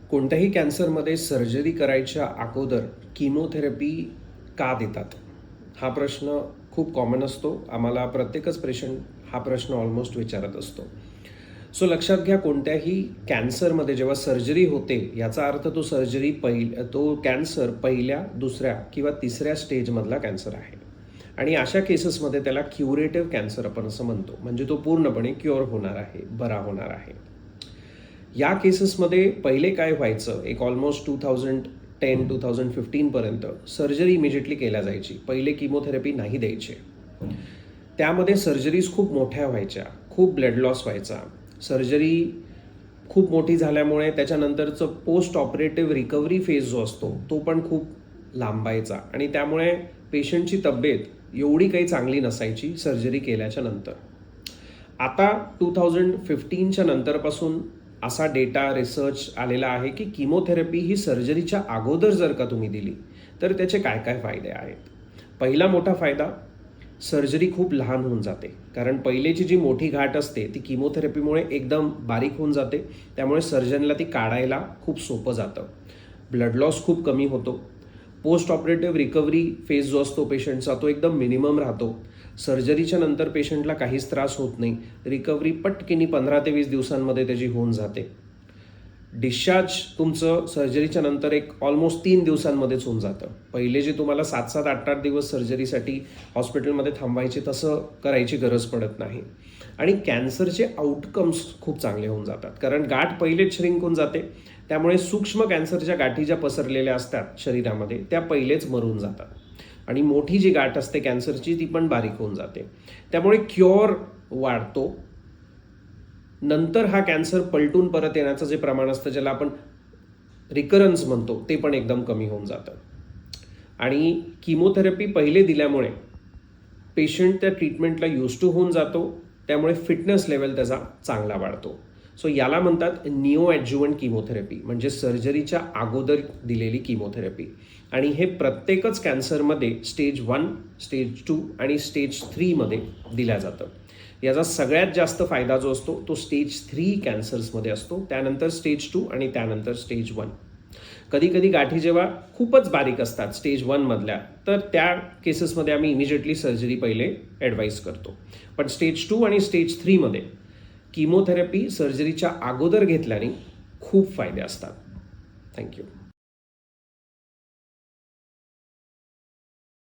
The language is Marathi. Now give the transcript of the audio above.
कोणत्याही कॅन्सरमध्ये सर्जरी करायच्या अगोदर किमोथेरपी का देतात? हा प्रश्न खूप कॉमन असतो. आम्हाला प्रत्येकच पेशंट हा प्रश्न ऑलमोस्ट विचारत असतो. सो लक्षात घ्या, कोणत्याही कॅन्सरमध्ये जेव्हा सर्जरी होते याचा अर्थ तो कॅन्सर पहिल्या, दुसऱ्या किंवा तिसऱ्या स्टेजमधला कॅन्सर आहे. आणि अशा केसेसमध्ये त्याला क्युरेटिव्ह कॅन्सर आपण असं म्हणतो. म्हणजे तो पूर्णपणे क्युअर होणार आहे, बरा होणार आहे. या केसेसमध्ये पहिले काय व्हायचं, एक ऑलमोस्ट 2010-2015 पर्यंत सर्जरी इमिजिएटली केल्या जायची. पहिले किमोथेरपी नाही द्यायचे. त्यामध्ये सर्जरीज खूप मोठ्या व्हायच्या, खूप ब्लड लॉस व्हायचा. सर्जरी खूप मोठी झाल्यामुळे त्याच्यानंतरचं पोस्ट ऑपरेटिव्ह रिकव्हरी फेज जो असतो तो पण खूप लांबायचा आणि त्यामुळे पेशंटची तब्येत एवढी काही चांगली नसायची सर्जरी केल्याच्या नंतर. आता 2015च्या नंतरपासून असा डेटा रिसर्च आलेला आहे की किमोथेरपी ही सर्जरीच्या अगोदर जर का तुम्ही दिली तर त्याचे काय काय फायदे आहेत. पहिला मोठा फायदा, सर्जरी खूप लहान होऊन जाते. कारण पहिलेची जी मोठी गाठ असते ती किमोथेरपीमुळे एकदम बारीक होऊन जाते. त्यामुळे सर्जनला ती काढायला खूप सोपं जातं. ब्लड लॉस खूप कमी होतो. पोस्ट ऑपरेटिव्ह रिकव्हरी फेज जो असतो पेशंटचा तो एकदम मिनिमम राहतो. सर्जरीच्या नंतर पेशंटला काहीच त्रास होत नाही. रिकव्हरी पटकिनी 15 ते 20 दिवसांमध्ये त्याची होऊन जाते. डिस्चार्ज तुमचं सर्जरीच्या नंतर एक ऑलमोस्ट 3 दिवसांमध्येच होऊन जातं. पहिले जे तुम्हाला 7-7, 8-8 दिवस सर्जरीसाठी हॉस्पिटलमध्ये थांबायचे तसं करायची गरज पडत नाही. आणि कॅन्सरचे आउटकम्स खूप चांगले होऊन जातात. कारण गाठ पहिलेच श्रिंक होऊन जाते. त्यामुळे सूक्ष्म कॅन्सरच्या गाठी ज्या पसरलेल्या असतात शरीरामध्ये त्या पहिलेच मरून जातात. आणि मोठी जी गाठ असते कॅन्सरची ती पण बारीक होऊन जाते. त्यामुळे क्युअर वाढतो. नंतर हा कॅन्सर पलटून परत येण्याचं जे प्रमाण असतं ज्याला आपण रिकरन्स म्हणतो ते पण एकदम कमी होऊन जातं. आणि किमोथेरपी पहिले दिल्यामुळे पेशंट त्या ट्रीटमेंटला यूज टू होऊन जातो. त्यामुळे फिटनेस लेवल त्याचा चांगला वाढतो. सो याला म्हणतात निओ ॲड्ज्युव्हंट किमोथेरपी, म्हणजे सर्जरीच्या अगोदर दिलेली किमोथेरपी. आणि हे प्रत्येकच कॅन्सरमध्ये स्टेज 1, स्टेज 2 आणि स्टेज 3 मध्ये दिल्या जातं. याचा सगळ्यात जास्त फायदा जो असतो तो स्टेज 3 कॅन्सर्समध्ये असतो. त्यानंतर स्टेज 2 आणि त्यानंतर स्टेज 1. कधी कधी गाठी जेव्हा खूपच बारीक असतात स्टेज 1 मधल्या तर त्या केसेसमध्ये आम्ही इमिजिएटली सर्जरी पहिले ॲडवाईस करतो. पण स्टेज 2 आणि स्टेज 3 मध्ये किमोथेरपी सर्जरीच्या अगोदर घेतल्याने खूप फायदे असतात. थँक्यू.